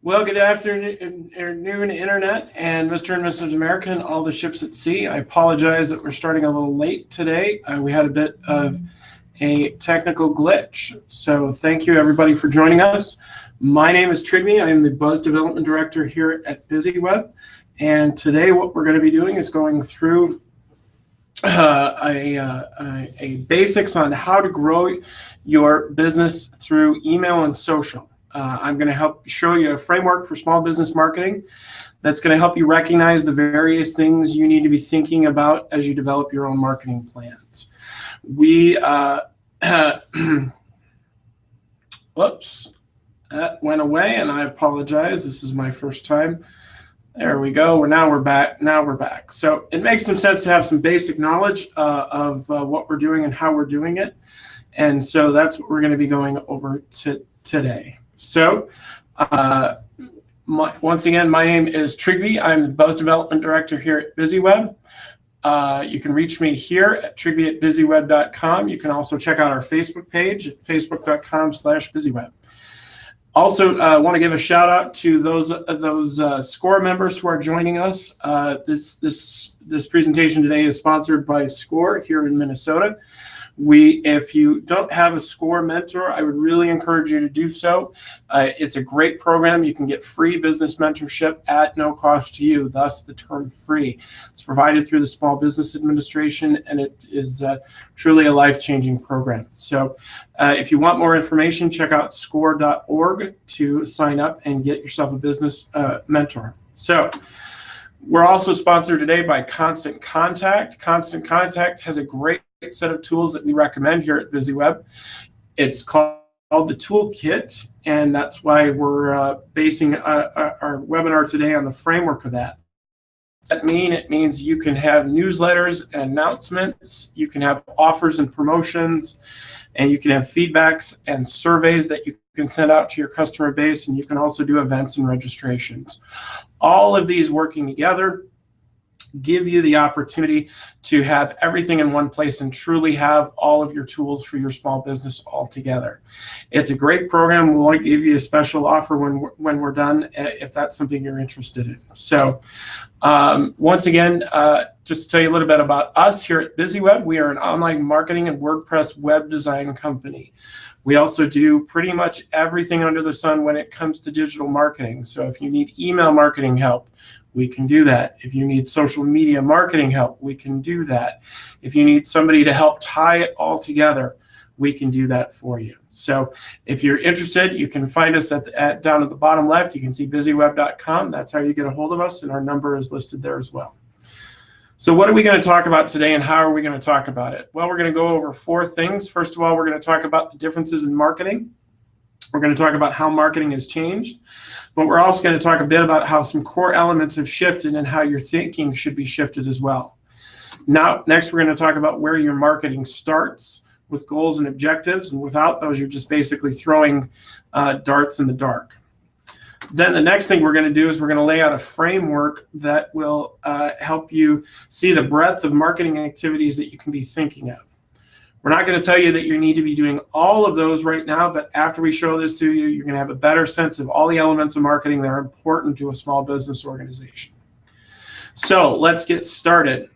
Well, good afternoon, Internet, and Mr. and Mrs. America, and all the ships at sea. I apologize that we're starting a little late today. We had a bit of a technical glitch. So thank you, everybody, for joining us. My name is Trigny. I am the Buzz Development Director here at BusyWeb. And today what we're going to be doing is going through a basics on how to grow your business through email and social. I'm going to help show you a framework for small business marketing that's going to help you recognize the various things you need to be thinking about as you develop your own marketing plans. Whoops, that went away, and I apologize. This is my first time. There we go. We're back. So it makes some sense to have some basic knowledge of what we're doing and how we're doing it. And so that's what we're going to be going over today. So once again, my name is Trigby. I'm the Buzz Development Director here at BusyWeb. You can reach me here at trigby@busyweb.com. You can also check out our Facebook page at facebook.com/busyweb. Also, I want to give a shout out to those SCORE members who are joining us. This presentation today is sponsored by SCORE here in Minnesota. If you don't have a SCORE mentor, I would really encourage you to do so. It's a great program. You can get free business mentorship at no cost to you, thus the term free. It's provided through the Small Business Administration, and it is truly a life-changing program. So if you want more information, check out score.org to sign up and get yourself a business mentor. So we're also sponsored today by Constant Contact. Constant Contact has a great set of tools that we recommend here at BusyWeb. It's called the Toolkit, and that's why we're basing our webinar today on the framework of that. What does that mean? It means you can have newsletters and announcements, you can have offers and promotions, and you can have feedbacks and surveys that you can send out to your customer base, and you can also do events and registrations. All of these working together give you the opportunity to have everything in one place and truly have all of your tools for your small business all together. It's a great program. We'll give you a special offer when we're done if that's something you're interested in. So once again, just to tell you a little bit about us here at BusyWeb, we are an online marketing and WordPress web design company. We also do pretty much everything under the sun when it comes to digital marketing. So if you need email marketing help, we can do that. If you need social media marketing help, we can do that. If you need somebody to help tie it all together, we can do that for you. So if you're interested, you can find us down at the bottom left. You can see busyweb.com. That's how you get a hold of us, and our number is listed there as well. So what are we going to talk about today, and how are we going to talk about it? Well, we're going to go over 4 things. First of all, we're going to talk about the differences in marketing. We're going to talk about how marketing has changed, but we're also going to talk a bit about how some core elements have shifted and how your thinking should be shifted as well. Now, next, we're going to talk about where your marketing starts with goals and objectives, and without those, you're just basically throwing darts in the dark. Then the next thing we're going to do is we're going to lay out a framework that will help you see the breadth of marketing activities that you can be thinking of. We're not going to tell you that you need to be doing all of those right now, but after we show this to you, you're going to have a better sense of all the elements of marketing that are important to a small business organization. So let's get started.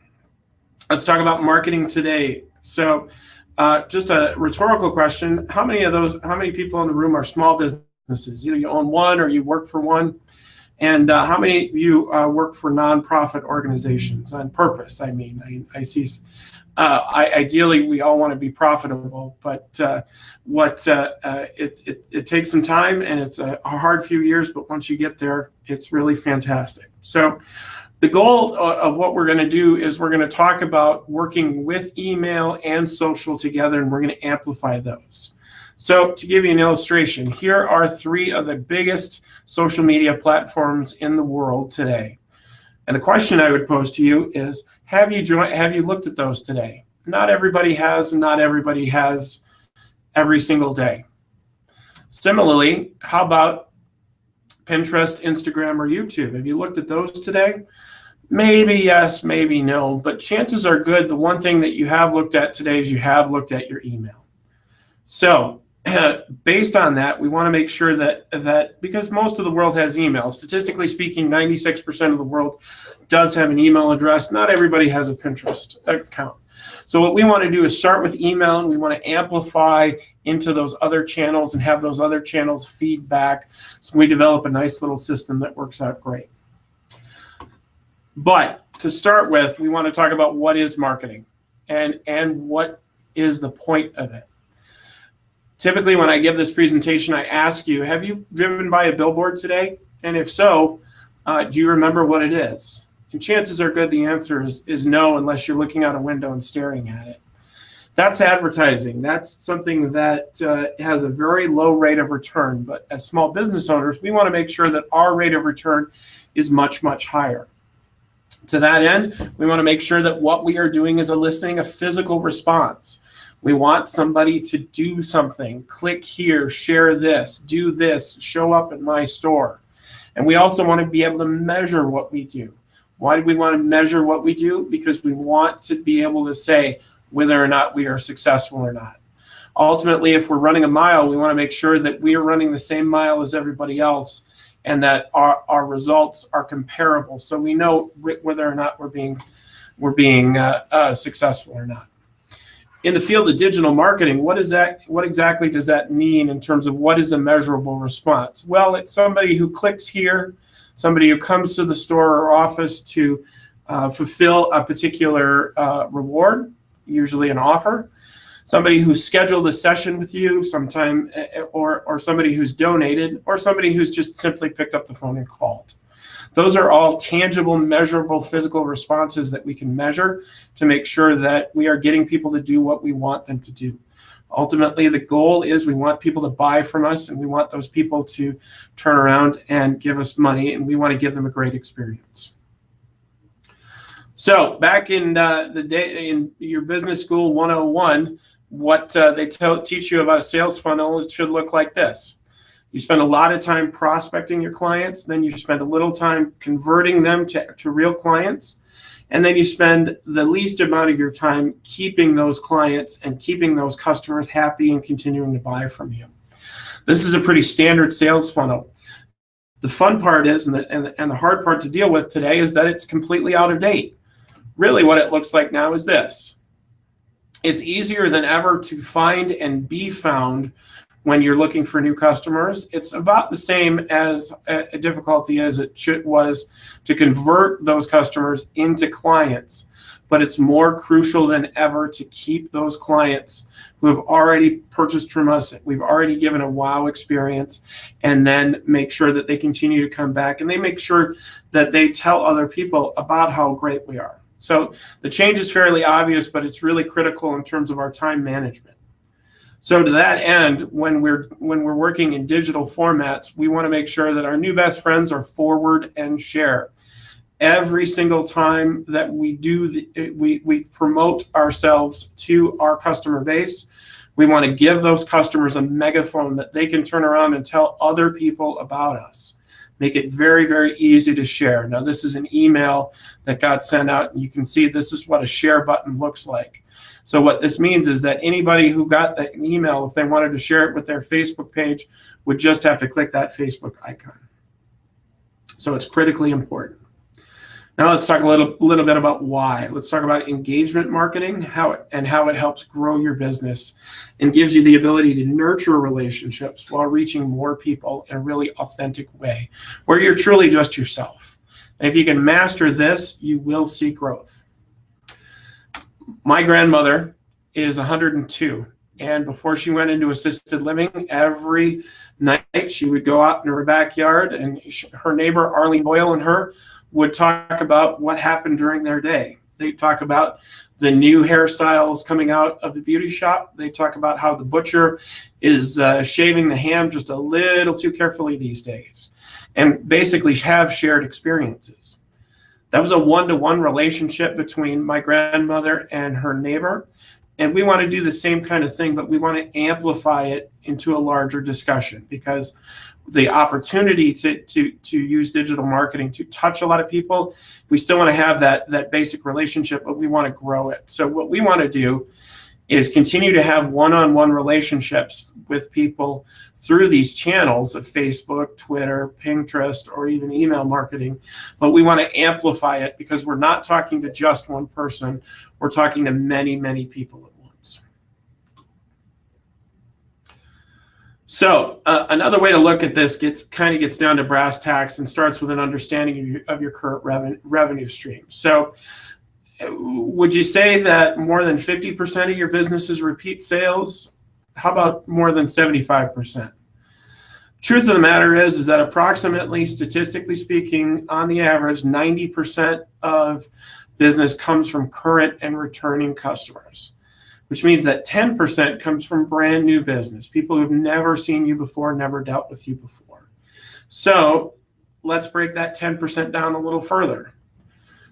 Let's talk about marketing today. So just a rhetorical question. How many people in the room are small businesses? Either you own one or you work for one. And how many of you work for nonprofit organizations on purpose? I mean, I see. Ideally, we all want to be profitable, but it takes some time, and it's a hard few years, but once you get there, it's really fantastic. So the goal of what we're going to do is we're going to talk about working with email and social together, and we're going to amplify those. So to give you an illustration, here are 3 of the biggest social media platforms in the world today. And the question I would pose to you is, have you looked at those today? Not everybody has, and not everybody has every single day. Similarly, how about Pinterest, Instagram, or YouTube? Have you looked at those today? Maybe yes, maybe no, but chances are good the one thing that you have looked at today is you have looked at your email. So based on that, we want to make sure that because most of the world has email, statistically speaking, 96% of the world does have an email address. Not everybody has a Pinterest account. So what we want to do is start with email, and we want to amplify into those other channels and have those other channels feedback. So we develop a nice little system that works out great. But to start with, we want to talk about what is marketing and what is the point of it. Typically, when I give this presentation, I ask you, have you driven by a billboard today? And if so, do you remember what it is? And chances are good the answer is no, unless you're looking out a window and staring at it. That's advertising. That's something that has a very low rate of return. But as small business owners, we want to make sure that our rate of return is much, much higher. To that end, we want to make sure that what we are doing is eliciting a physical response. We want somebody to do something, click here, share this, do this, show up at my store. And we also want to be able to measure what we do. Why do we want to measure what we do? Because we want to be able to say whether or not we are successful or not. Ultimately, if we're running a mile, we want to make sure that we are running the same mile as everybody else and that our results are comparable, so we know whether or not we're being successful or not. In the field of digital marketing, what exactly does that mean in terms of what is a measurable response? Well, it's somebody who clicks here, somebody who comes to the store or office to fulfill a particular reward, usually an offer, somebody who scheduled a session with you sometime, or somebody who's donated, or somebody who's just simply picked up the phone and called. Those are all tangible, measurable, physical responses that we can measure to make sure that we are getting people to do what we want them to do. Ultimately, the goal is we want people to buy from us, and we want those people to turn around and give us money, and we want to give them a great experience. So back in the day in your business school 101, what they teach you about a sales funnel is it should look like this. You spend a lot of time prospecting your clients, then you spend a little time converting them to real clients, and then you spend the least amount of your time keeping those clients and keeping those customers happy and continuing to buy from you. This is a pretty standard sales funnel. The fun part is, and the hard part to deal with today, is that it's completely out of date. Really what it looks like now is this. It's easier than ever to find and be found when you're looking for new customers. It's about the same as a difficulty as it was to convert those customers into clients, but it's more crucial than ever to keep those clients who have already purchased from us, we've already given a wow experience, and then make sure that they continue to come back, and they make sure that they tell other people about how great we are. So the change is fairly obvious, but it's really critical in terms of our time management. So to that end, when we're working in digital formats, we want to make sure that our new best friends are forward and share. Every single time that we we promote ourselves to our customer base, we want to give those customers a megaphone that they can turn around and tell other people about us. Make it very, very easy to share. Now, this is an email that got sent out, and you can see this is what a share button looks like. So what this means is that anybody who got that email, if they wanted to share it with their Facebook page, would just have to click that Facebook icon. So it's critically important. Now let's talk a little bit about why. Let's talk about engagement marketing, how it helps grow your business and gives you the ability to nurture relationships while reaching more people in a really authentic way, where you're truly just yourself. And if you can master this, you will see growth. My grandmother is 102, and before she went into assisted living, every night she would go out in her backyard, and her neighbor Arlene Boyle and her would talk about what happened during their day. They'd talk about the new hairstyles coming out of the beauty shop. They talk about how the butcher is shaving the ham just a little too carefully these days, and basically have shared experiences. That was a one-to-one relationship between my grandmother and her neighbor. And we want to do the same kind of thing, but we want to amplify it into a larger discussion, because the opportunity to use digital marketing to touch a lot of people, we still want to have that basic relationship, but we want to grow it. So what we want to do is continue to have one-on-one relationships with people through these channels of Facebook, Twitter, Pinterest, or even email marketing. But we want to amplify it because we're not talking to just one person. We're talking to many, many people at once. So another way to look at this kind of gets down to brass tacks and starts with an understanding of your current revenue stream. So would you say that more than 50% of your business is repeat sales? How about more than 75%? Truth of the matter is that approximately, statistically speaking, on the average, 90% of business comes from current and returning customers, which means that 10% comes from brand new business, people who've never seen you before, never dealt with you before. So let's break that 10% down a little further.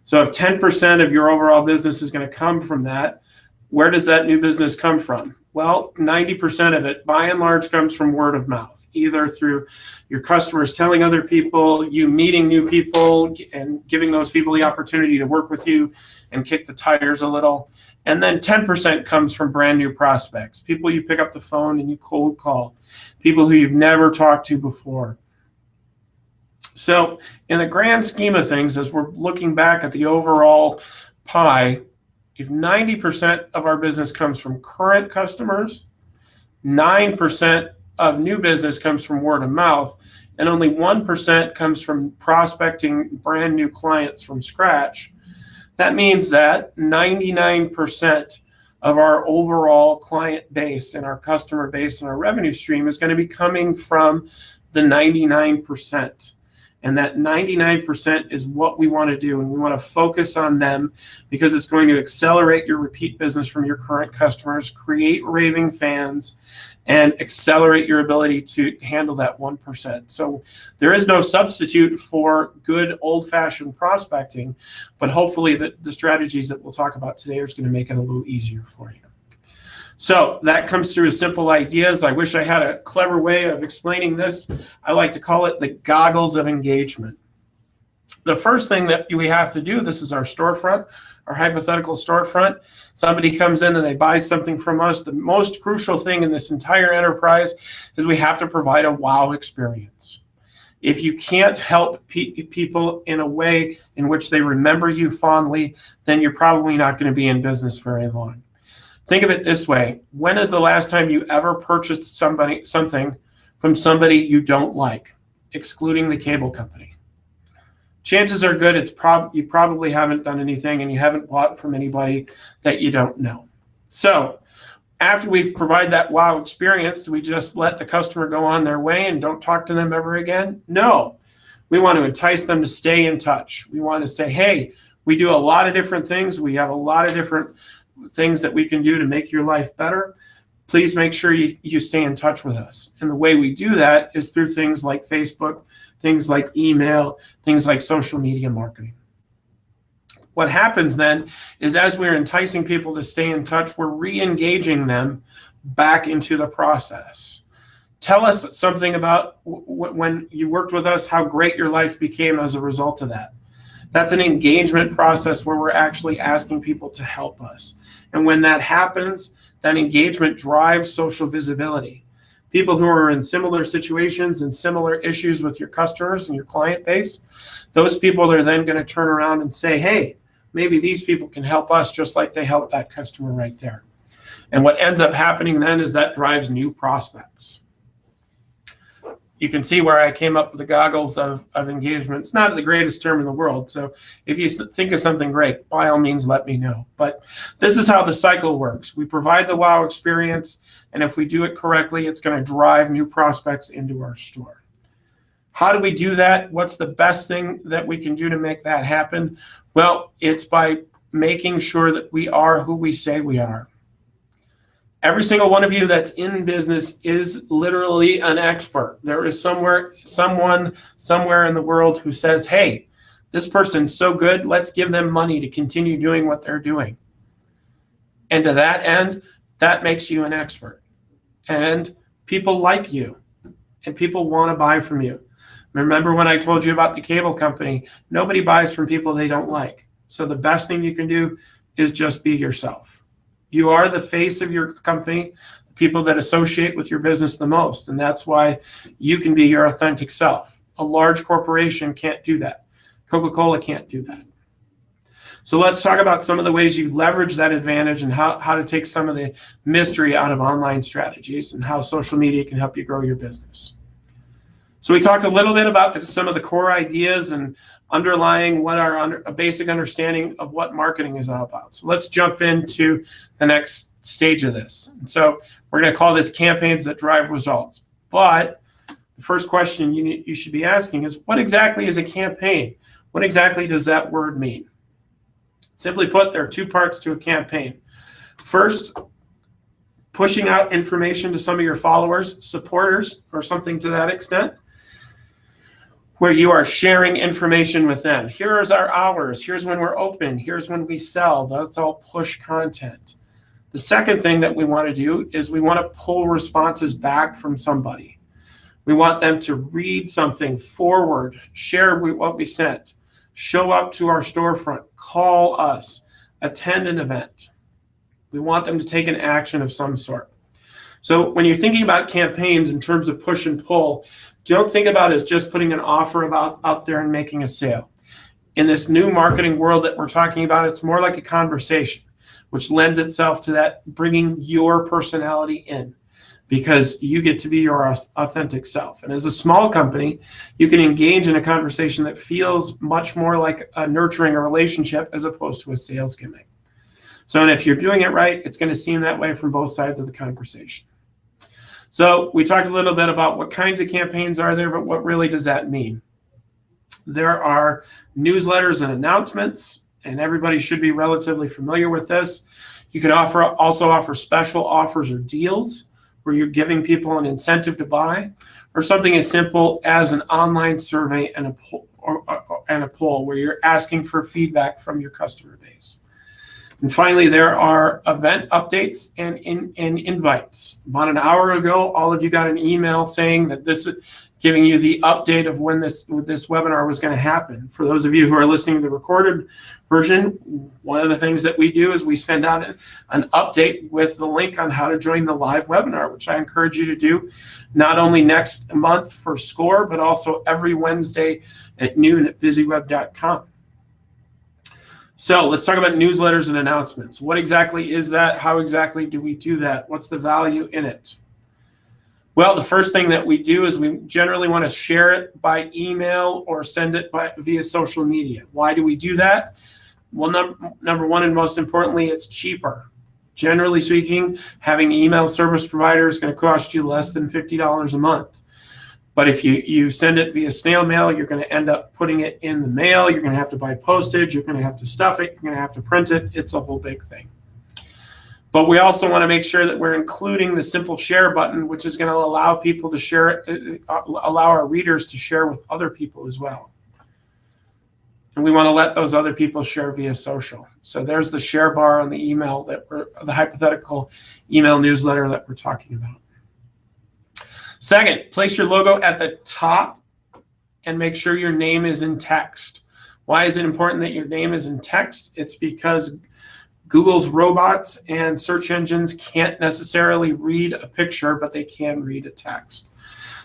So if 10% of your overall business is going to come from that, where does that new business come from? Well, 90% of it, by and large, comes from word of mouth, either through your customers telling other people, you meeting new people, and giving those people the opportunity to work with you and kick the tires a little. And then 10% comes from brand new prospects, people you pick up the phone and you cold call, people who you've never talked to before. So in the grand scheme of things, as we're looking back at the overall pie, if 90% of our business comes from current customers, 9% of new business comes from word of mouth, and only 1% comes from prospecting brand new clients from scratch, that means that 99% of our overall client base and our customer base and our revenue stream is going to be coming from the 99%. And that 99% is what we want to do. And we want to focus on them because it's going to accelerate your repeat business from your current customers, create raving fans, and accelerate your ability to handle that 1%. So there is no substitute for good old-fashioned prospecting, but hopefully the strategies that we'll talk about today are going to make it a little easier for you. So that comes through as simple ideas. I wish I had a clever way of explaining this. I like to call it the goggles of engagement. The first thing that we have to do, this is our storefront, our hypothetical storefront. Somebody comes in and they buy something from us. The most crucial thing in this entire enterprise is we have to provide a wow experience. If you can't help people in a way in which they remember you fondly, then you're probably not going to be in business very long. Think of it this way. When is the last time you ever purchased something from somebody you don't like, excluding the cable company? Chances are good you probably haven't done anything and you haven't bought from anybody that you don't know. So after we've provided that wow experience, do we just let the customer go on their way and don't talk to them ever again? No. We want to entice them to stay in touch. We want to say, hey, we do a lot of different things. We have a lot of different things that we can do to make your life better. Please make sure you stay in touch with us. And the way we do that is through things like Facebook, things like email, things like social media marketing. What happens then is as we're enticing people to stay in touch, we're re-engaging them back into the process. Tell us something about when you worked with us, how great your life became as a result of that. That's an engagement process where we're actually asking people to help us. And when that happens, that engagement drives social visibility. People who are in similar situations and similar issues with your customers and your client base, those people are then going to turn around and say, hey, maybe these people can help us just like they helped that customer right there. And what ends up happening then is that drives new prospects. You can see where I came up with the goggles of engagement. It's not the greatest term in the world. So if you think of something great, by all means, let me know. But this is how the cycle works. We provide the wow experience. And if we do it correctly, it's going to drive new prospects into our store. How do we do that? What's the best thing that we can do to make that happen? Well, it's by making sure that we are who we say we are. Every single one of you that's in business is literally an expert. There is someone somewhere in the world who says, hey, this person's so good, let's give them money to continue doing what they're doing. And to that end, that makes you an expert. And people like you, and people want to buy from you. Remember when I told you about the cable company? Nobody buys from people they don't like. So the best thing you can do is just be yourself. You are the face of your company, the people that associate with your business the most, and that's why you can be your authentic self. A large corporation can't do that. Coca-Cola can't do that. So let's talk about some of the ways you leverage that advantage and how to take some of the mystery out of online strategies and how social media can help you grow your business. So we talked a little bit about some of the core ideas and underlying what a basic understanding of what marketing is all about. So let's jump into the next stage of this. And so we're going to call this campaigns that drive results. But the first question you should be asking is, what exactly is a campaign? What exactly does that word mean? Simply put, there are two parts to a campaign. First, pushing out information to some of your followers, supporters, or something to that extent, where you are sharing information with them. Here's our hours. Here's when we're open. Here's when we sell. That's all push content. The second thing that we want to do is we want to pull responses back from somebody. We want them to read something, forward, share what we sent, show up to our storefront, call us, attend an event. We want them to take an action of some sort. So when you're thinking about campaigns in terms of push and pull, don't think about it as just putting an offer out there and making a sale. In this new marketing world that we're talking about, it's more like a conversation, which lends itself to that bringing your personality in, because you get to be your authentic self. And as a small company, you can engage in a conversation that feels much more like nurturing a relationship as opposed to a sales gimmick. So, and if you're doing it right, it's going to seem that way from both sides of the conversation. So we talked a little bit about what kinds of campaigns are there, but what really does that mean? There are newsletters and announcements, and everybody should be relatively familiar with this. You could also offer special offers or deals where you're giving people an incentive to buy, or something as simple as an online survey and a poll where you're asking for feedback from your customer base. And finally, there are event updates and invites. About an hour ago, all of you got an email saying that this is giving you the update of when this webinar was going to happen. For those of you who are listening to the recorded version, one of the things that we do is we send out an update with the link on how to join the live webinar, which I encourage you to do not only next month for SCORE, but also every Wednesday at noon at busyweb.com. So let's talk about newsletters and announcements. What exactly is that? How exactly do we do that? What's the value in it? Well, the first thing that we do is we generally want to share it by email or send it via social media. Why do we do that? Well, number one, and most importantly, it's cheaper. Generally speaking, having email service provider is going to cost you less than $50 a month. But if you send it via snail mail, you're going to end up putting it in the mail. You're going to have to buy postage. You're going to have to stuff it. You're going to have to print it. It's a whole big thing. But we also want to make sure that we're including the simple share button, which is going to allow people to share, allow our readers to share with other people as well. And we want to let those other people share via social. So there's the share bar on the email the hypothetical email newsletter that we're talking about. Second, place your logo at the top and make sure your name is in text. Why is it important that your name is in text? It's because Google's robots and search engines can't necessarily read a picture, but they can read a text.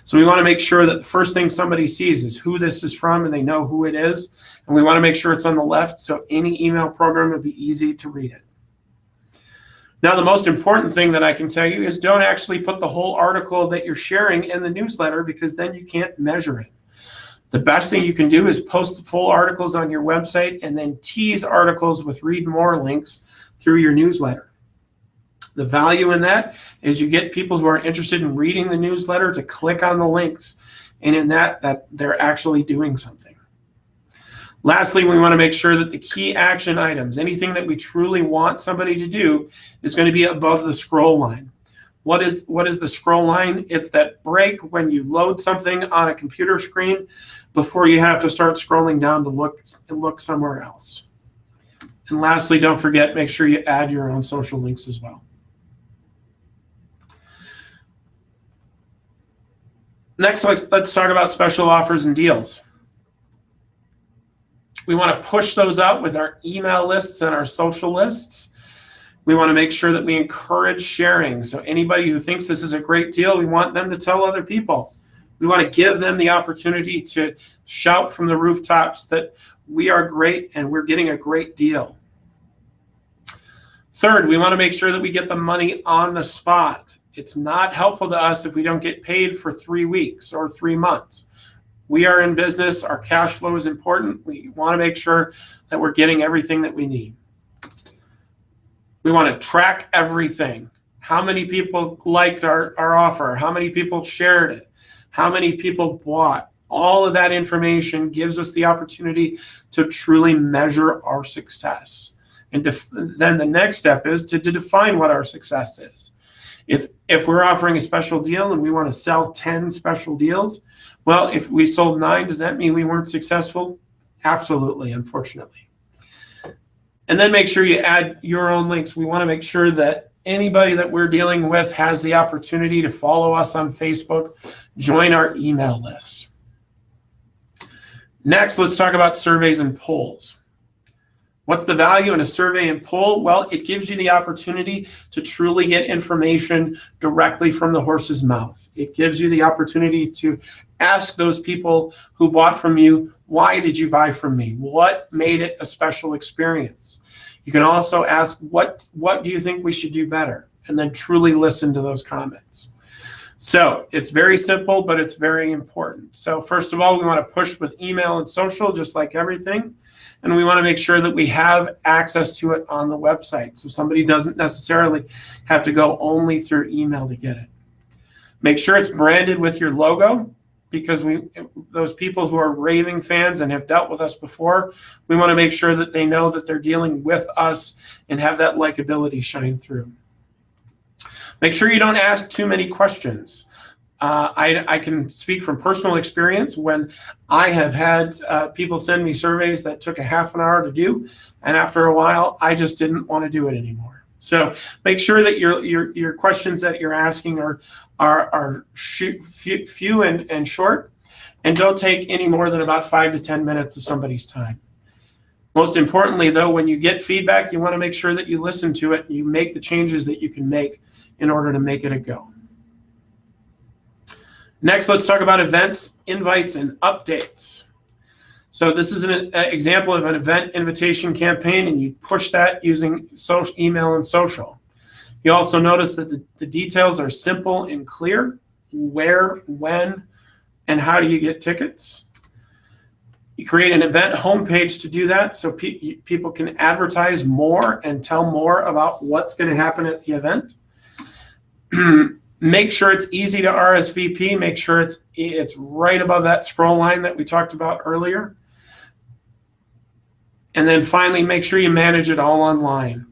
So we want to make sure that the first thing somebody sees is who this is from and they know who it is. And we want to make sure it's on the left so any email program would be easy to read it. Now, the most important thing that I can tell you is don't actually put the whole article that you're sharing in the newsletter, because then you can't measure it. The best thing you can do is post the full articles on your website and then tease articles with read more links through your newsletter. The value in that is you get people who are interested in reading the newsletter to click on the links, and in that they're actually doing something. Lastly, we want to make sure that the key action items, anything that we truly want somebody to do, is going to be above the scroll line. What is the scroll line? It's that break when you load something on a computer screen before you have to start scrolling down to look somewhere else. And lastly, don't forget, make sure you add your own social links as well. Next, let's talk about special offers and deals. We want to push those out with our email lists and our social lists. We want to make sure that we encourage sharing. So anybody who thinks this is a great deal, we want them to tell other people. We want to give them the opportunity to shout from the rooftops that we are great and we're getting a great deal. Third, we want to make sure that we get the money on the spot. It's not helpful to us if we don't get paid for 3 weeks or 3 months. We are in business. Our cash flow is important. We want to make sure that we're getting everything that we need. We want to track everything. How many people liked our offer? How many people shared it? How many people bought? All of that information gives us the opportunity to truly measure our success. And then the next step is to define what our success is. If we're offering a special deal and we want to sell 10 special deals, well, if we sold 9, does that mean we weren't successful? Absolutely, unfortunately. And then make sure you add your own links. We want to make sure that anybody that we're dealing with has the opportunity to follow us on Facebook, join our email list. Next, let's talk about surveys and polls. What's the value in a survey and poll? Well, it gives you the opportunity to truly get information directly from the horse's mouth. It gives you the opportunity to ask those people who bought from you, why did you buy from me? What made it a special experience? You can also ask, what do you think we should do better? And then truly listen to those comments. So it's very simple, but it's very important. So first of all, we want to push with email and social, just like everything. And we want to make sure that we have access to it on the website. So somebody doesn't necessarily have to go only through email to get it. Make sure it's branded with your logo, because those people who are raving fans and have dealt with us before, we want to make sure that they know that they're dealing with us and have that likability shine through. Make sure you don't ask too many questions. I can speak from personal experience when I have had people send me surveys that took a half an hour to do, and after a while, I just didn't want to do it anymore. So make sure that your questions that you're asking are few and short, and don't take any more than about 5 to 10 minutes of somebody's time. Most importantly, though, when you get feedback, you want to make sure that you listen to it and you make the changes that you can make in order to make it a go. Next, let's talk about events, invites, and updates. So this is an example of an event invitation campaign, and you push that using social, email and social. You also notice that the details are simple and clear. Where, when, and how do you get tickets? You create an event homepage to do that, so people can advertise more and tell more about what's going to happen at the event. Make sure it's easy to RSVP. Make sure it's right above that scroll line that we talked about earlier. And then finally, make sure you manage it all online.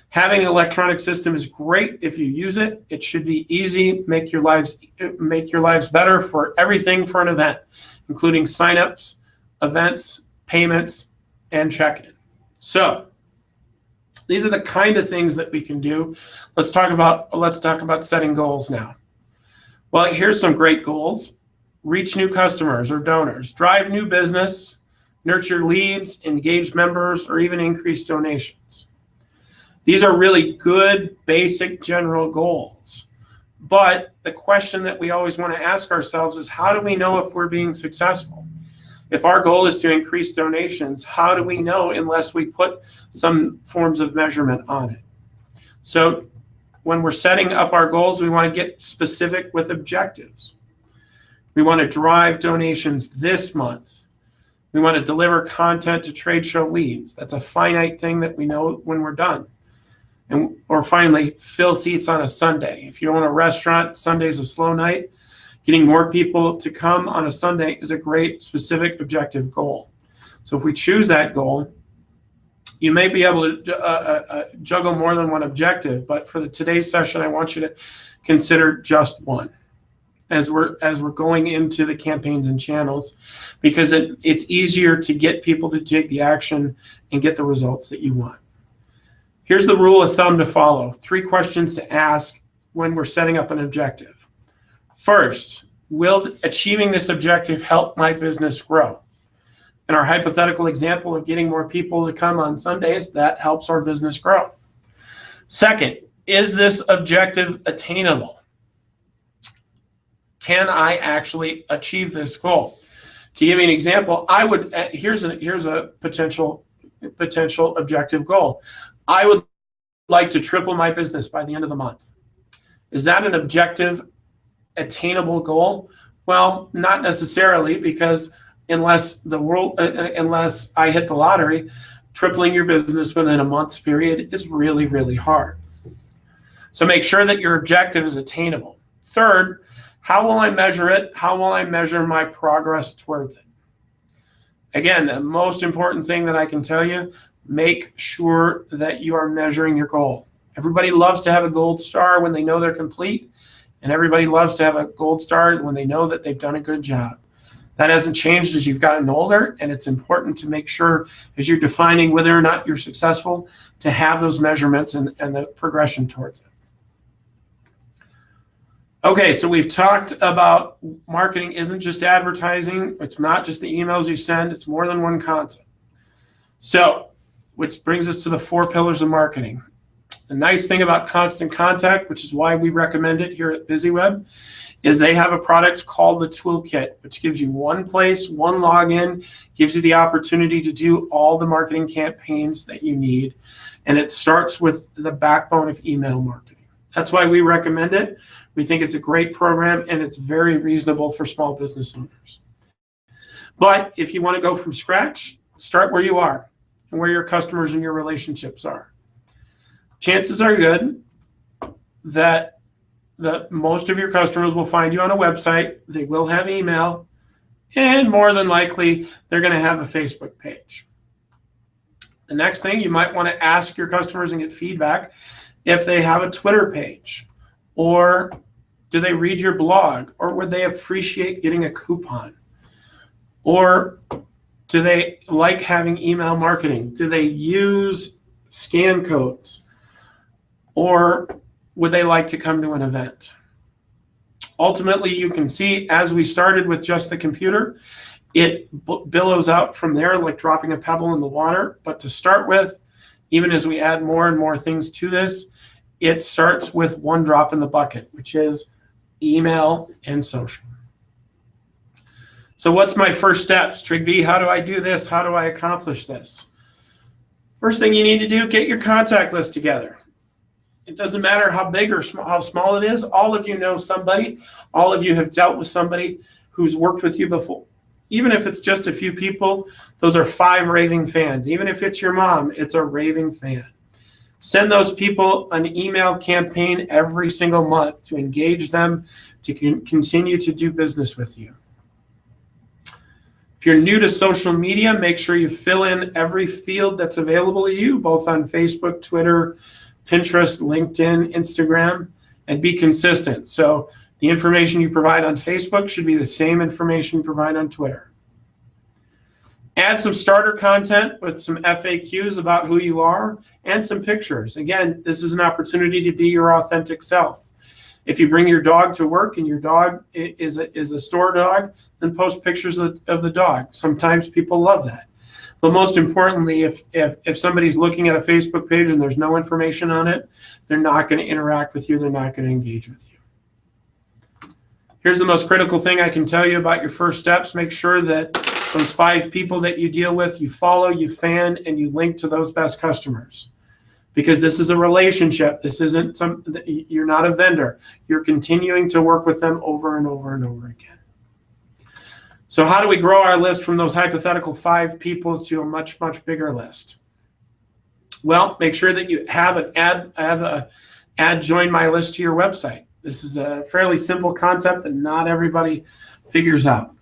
Having an electronic system is great if you use it. It should be easy, make your lives better for everything for an event, including signups, events, payments, and check-in. So these are the kind of things that we can do. Let's talk about setting goals now. Well, here's some great goals. Reach new customers or donors, drive new business, nurture leads, engage members, or even increase donations. These are really good, basic, general goals. But the question that we always want to ask ourselves is, how do we know if we're being successful? If our goal is to increase donations, how do we know unless we put some forms of measurement on it? So when we're setting up our goals, we want to get specific with objectives. We want to drive donations this month. We want to deliver content to trade show leads. That's a finite thing that we know when we're done. Or finally, fill seats on a Sunday. If you own a restaurant, Sunday's a slow night. Getting more people to come on a Sunday is a great specific objective goal. So if we choose that goal, you may be able to juggle more than one objective, but for today's session, I want you to consider just one as we're going into the campaigns and channels, because it's easier to get people to take the action and get the results that you want. Here's the rule of thumb to follow. 3 questions to ask when we're setting up an objective. First, will achieving this objective help my business grow? In our hypothetical example of getting more people to come on Sundays, that helps our business grow. Second, is this objective attainable? Can I actually achieve this goal? To give you an example, I would here's a potential objective goal. I would like to triple my business by the end of the month. Is that an objective attainable goal? Well, not necessarily, because unless I hit the lottery, tripling your business within a month's period is really, really hard. So make sure that your objective is attainable. Third, how will I measure it? How will I measure my progress towards it? Again, the most important thing that I can tell you, make sure that you are measuring your goal. Everybody loves to have a gold star when they know they're complete, and everybody loves to have a gold star when they know that they've done a good job. That hasn't changed as you've gotten older, and it's important to make sure as you're defining whether or not you're successful to have those measurements and the progression towards it. Okay, so we've talked about marketing isn't just advertising. It's not just the emails you send. It's more than one concept. So, which brings us to the 4 pillars of marketing. The nice thing about Constant Contact, which is why we recommend it here at BusyWeb, is they have a product called the Toolkit, which gives you one place, one login, gives you the opportunity to do all the marketing campaigns that you need. And it starts with the backbone of email marketing. That's why we recommend it. We think it's a great program, and it's very reasonable for small business owners. But if you want to go from scratch, start where you are and where your customers and your relationships are. Chances are good that most of your customers will find you on a website, they will have email, and more than likely, they're going to have a Facebook page. The next thing, you might want to ask your customers and get feedback if they have a Twitter page. Or do they read your blog? Or would they appreciate getting a coupon? Or do they like having email marketing? Do they use scan codes? Or would they like to come to an event? Ultimately, you can see as we started with just the computer, it billows out from there like dropping a pebble in the water. But to start with, even as we add more and more things to this, it starts with one drop in the bucket, which is email and social. So what's my first steps? Trig V, how do I do this? How do I accomplish this? First thing you need to do, get your contact list together. It doesn't matter how big or how small it is. All of you know somebody. All of you have dealt with somebody who's worked with you before. Even if it's just a few people, those are 5 raving fans. Even if it's your mom, it's a raving fan. Send those people an email campaign every single month to engage them to continue to do business with you. If you're new to social media, make sure you fill in every field that's available to you, both on Facebook, Twitter, Pinterest, LinkedIn, Instagram, and be consistent. So the information you provide on Facebook should be the same information you provide on Twitter. Add some starter content with some FAQs about who you are and some pictures. Again, this is an opportunity to be your authentic self. If you bring your dog to work and your dog is a store dog, then post pictures of the dog. Sometimes people love that. But most importantly, if somebody's looking at a Facebook page and there's no information on it, they're not going to interact with you. They're not going to engage with you. Here's the most critical thing I can tell you about your first steps. Make sure that those 5 people that you deal with, you follow, you fan, and you link to those best customers. Because this is a relationship. This isn't you're not a vendor. You're continuing to work with them over and over and over again. So how do we grow our list from those hypothetical 5 people to a much, much bigger list? Well, make sure that you have an add join my list to your website. This is a fairly simple concept that not everybody figures out.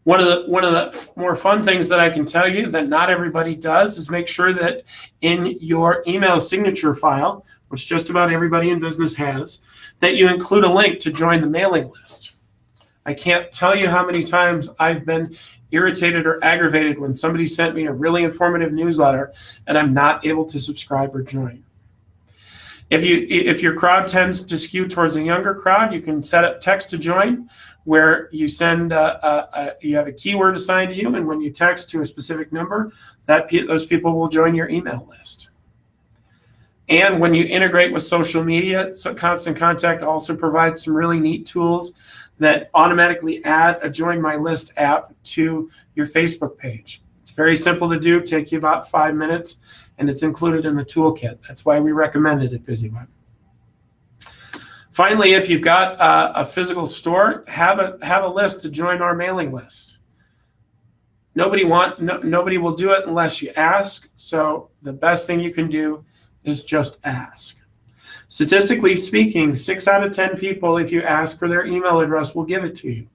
One of the more fun things that I can tell you that not everybody does is make sure that in your email signature file, which just about everybody in business has, that you include a link to join the mailing list. I can't tell you how many times I've been irritated or aggravated when somebody sent me a really informative newsletter and I'm not able to subscribe or join. If your crowd tends to skew towards a younger crowd, you can set up text to join, where you send you have a keyword assigned to you, and when you text to a specific number, those people will join your email list. And when you integrate with social media, so Constant Contact also provides some really neat tools that automatically add a Join My List app to your Facebook page. It's very simple to do, take you about 5 minutes, and it's included in the toolkit. That's why we recommend it at BusyWeb. Finally, if you've got a physical store, have a list to join our mailing list. Nobody will do it unless you ask, so the best thing you can do is just ask. Statistically speaking, 6 out of 10 people, if you ask for their email address, will give it to you.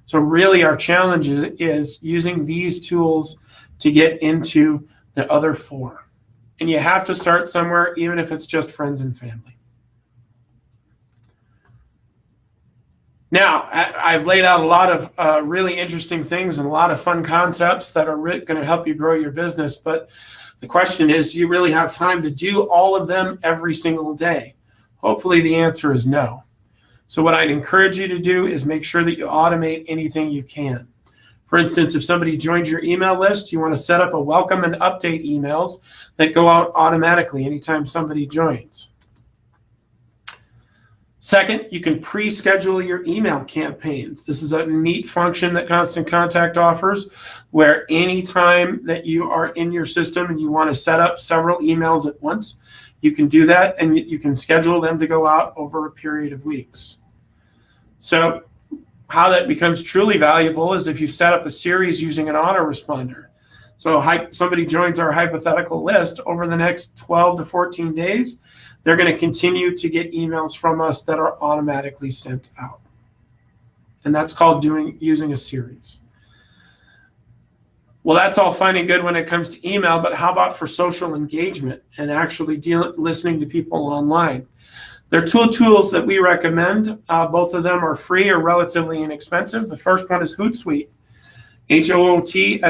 So really our challenge is using these tools to get into the other 4. And you have to start somewhere, even if it's just friends and family. Now, I've laid out a lot of really interesting things and a lot of fun concepts that are going to help you grow your business. But the question is, do you really have time to do all of them every single day? Hopefully the answer is no. So what I'd encourage you to do is make sure that you automate anything you can. For instance, if somebody joins your email list, you want to set up a welcome and update emails that go out automatically anytime somebody joins. Second, you can pre-schedule your email campaigns. This is a neat function that Constant Contact offers, where anytime that you are in your system and you want to set up several emails at once, you can do that, and you can schedule them to go out over a period of weeks. So how that becomes truly valuable is if you set up a series using an autoresponder. So somebody joins our hypothetical list over the next 12 to 14 days, they're going to continue to get emails from us that are automatically sent out. And that's called using a series. Well, that's all fine and good when it comes to email, but how about for social engagement and actually listening to people online? There are 2 tools that we recommend. Both of them are free or relatively inexpensive. The first one is Hootsuite, HOOTSUITE.com.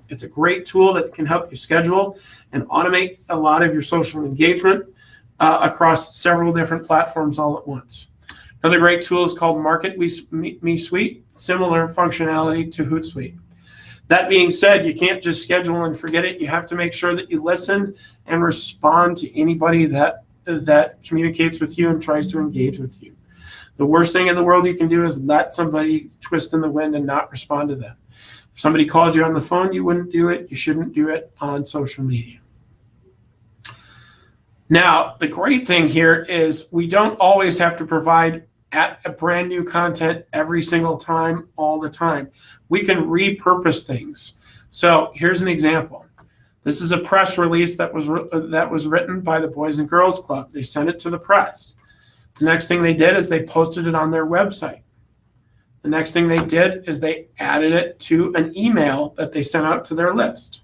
It's a great tool that can help you schedule and automate a lot of your social engagement across several different platforms all at once. Another great tool is called Me Suite, similar functionality to Hootsuite. That being said, you can't just schedule and forget it. You have to make sure that you listen and respond to anybody that communicates with you and tries to engage with you. The worst thing in the world you can do is let somebody twist in the wind and not respond to them. If somebody called you on the phone, you wouldn't do it. You shouldn't do it on social media. Now, the great thing here is we don't always have to provide a brand new content every single time, all the time. We can repurpose things. So here's an example. This is a press release that was written by the Boys and Girls Club. They sent it to the press. The next thing they did is they posted it on their website. The next thing they did is they added it to an email that they sent out to their list.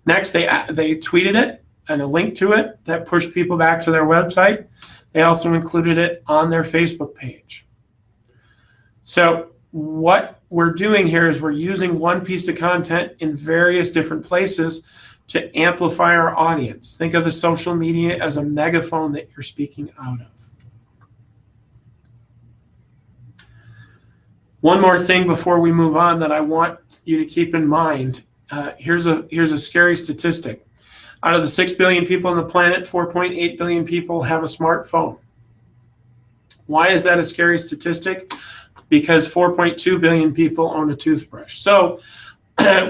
Next, they tweeted it and a link to it that pushed people back to their website. They also included it on their Facebook page. So what we're doing here is we're using one piece of content in various different places to amplify our audience. Think of the social media as a megaphone that you're speaking out of. One more thing before we move on that I want you to keep in mind. Here's a scary statistic. Out of the 6 billion people on the planet, 4.8 billion people have a smartphone. Why is that a scary statistic? Because 4.2 billion people own a toothbrush. So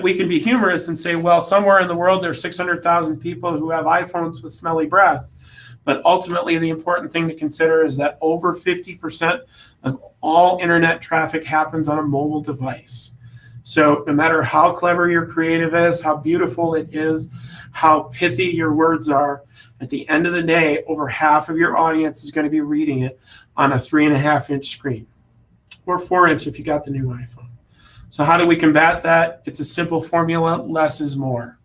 we can be humorous and say, well, somewhere in the world there are 600,000 people who have iPhones with smelly breath. But ultimately, the important thing to consider is that over 50% of all internet traffic happens on a mobile device. So no matter how clever your creative is, how beautiful it is, how pithy your words are, at the end of the day, over half of your audience is going to be reading it on a 3.5-inch screen, or 4-inch if you got the new iPhone. So how do we combat that? It's a simple formula: less is more.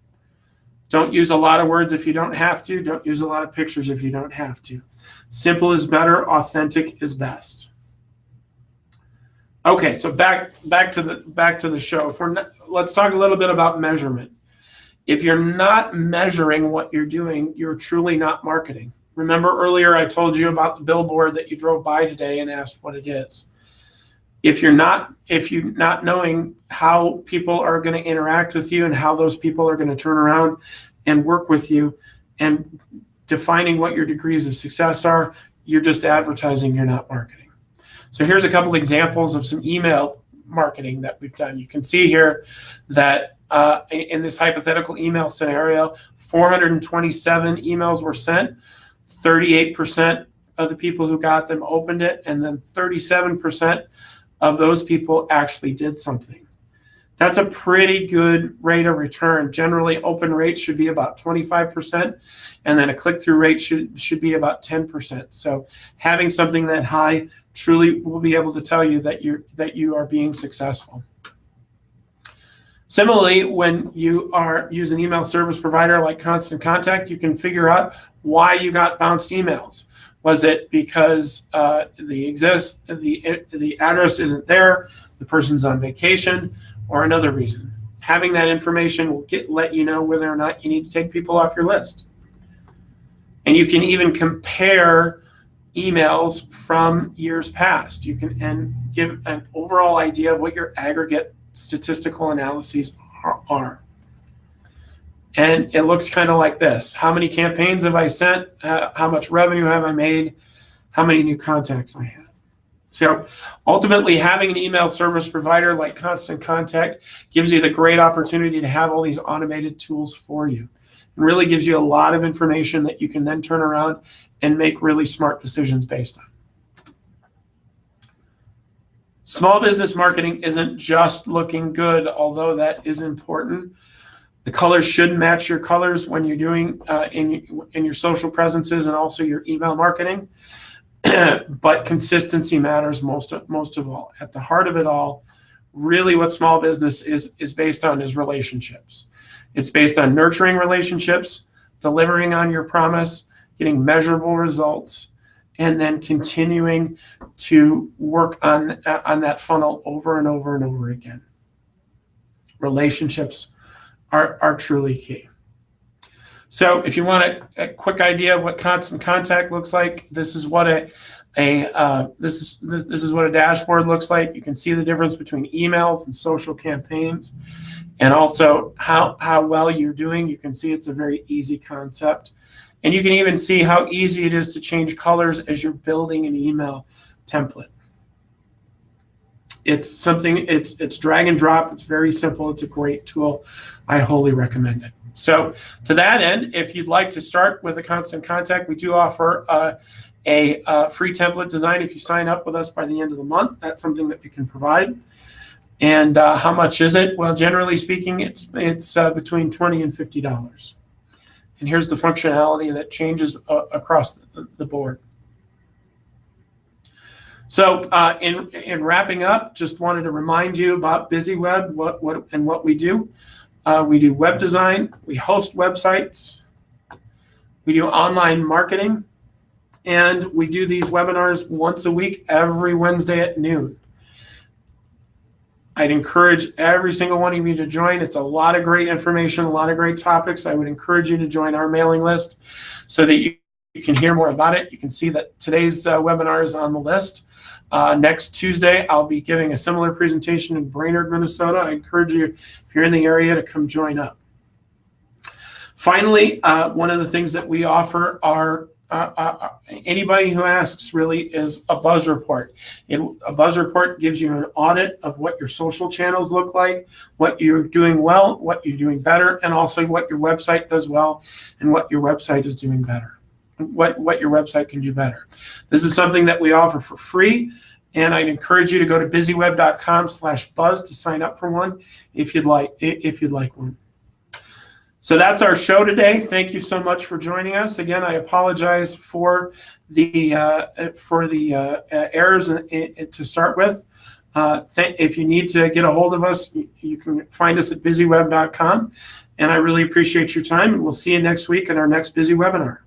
Don't use a lot of words if you don't have to. Don't use a lot of pictures if you don't have to. Simple is better. Authentic is best. Okay, so back to the show. Let's talk a little bit about measurement. If you're not measuring what you're doing, you're truly not marketing. Remember earlier I told you about the billboard that you drove by today and asked what it is. If you're not knowing how people are going to interact with you and how those people are going to turn around and work with you and defining what your degrees of success are. You're just advertising, you're not marketing. So here's a couple examples of some email marketing that we've done. You can see here that in this hypothetical email scenario, 427 emails were sent, 38% of the people who got them opened it, and then 37% of those people actually did something. That's a pretty good rate of return. Generally, open rates should be about 25%, and then a click-through rate should be about 10%. So having something that high truly will be able to tell you that you are being successful. Similarly, when you are using an email service provider like Constant Contact, you can figure out why you got bounced emails. Was it because the address isn't there, the person's on vacation, or another reason? Having that information will let you know whether or not you need to take people off your list. And you can even compare emails from years past. You can give an overall idea of what your aggregate statistical analyses are. And it looks kind of like this. How many campaigns have I sent? How much revenue have I made? How many new contacts I have? So ultimately, having an email service provider like Constant Contact gives you the great opportunity to have all these automated tools for you. It really gives you a lot of information that you can then turn around and make really smart decisions based on. Small business marketing isn't just looking good, although that is important. The colors should match your colors when you're doing in your social presences and also your email marketing. But consistency matters most of all. At the heart of it all, really what small business is based on is relationships. It's based on nurturing relationships, delivering on your promise, getting measurable results, and then continuing to work on that funnel over and over and over again. Relationships are truly key. So if you want a quick idea of what Constant Contact looks like, this is what a dashboard looks like. You can see the difference between emails and social campaigns, and also how well you're doing. You can see it's a very easy concept, and you can even see how easy it is to change colors as you're building an email template. It's drag and drop. It's very simple. It's a great tool. I wholly recommend it. So to that end, if you'd like to start with a Constant Contact, we do offer a free template design if you sign up with us by the end of the month. That's something that we can provide. And how much is it? Well, generally speaking, it's between $20 and $50. And here's the functionality that changes across the board. So in wrapping up, just wanted to remind you about BusyWeb, what we do. We do web design, we host websites, we do online marketing, and we do these webinars once a week, every Wednesday at noon. I'd encourage every single one of you to join. It's a lot of great information, a lot of great topics. I would encourage you to join our mailing list so that you can hear more about it. You can see that today's webinar is on the list. Next Tuesday, I'll be giving a similar presentation in Brainerd, Minnesota. I encourage you, if you're in the area, to come join up. Finally, one of the things that we offer are anybody who asks really is a buzz report. A buzz report gives you an audit of what your social channels look like, what you're doing well, what you're doing better, and also what your website does well and what your website is doing better. What your website can do better. This is something that we offer for free, and I'd encourage you to go to busyweb.com/buzz to sign up for one if you'd like one. So that's our show today. Thank you so much for joining us. Again, I apologize for the errors to start with. If you need to get a hold of us, you can find us at busyweb.com, and I really appreciate your time, and we'll see you next week in our next Busy webinar.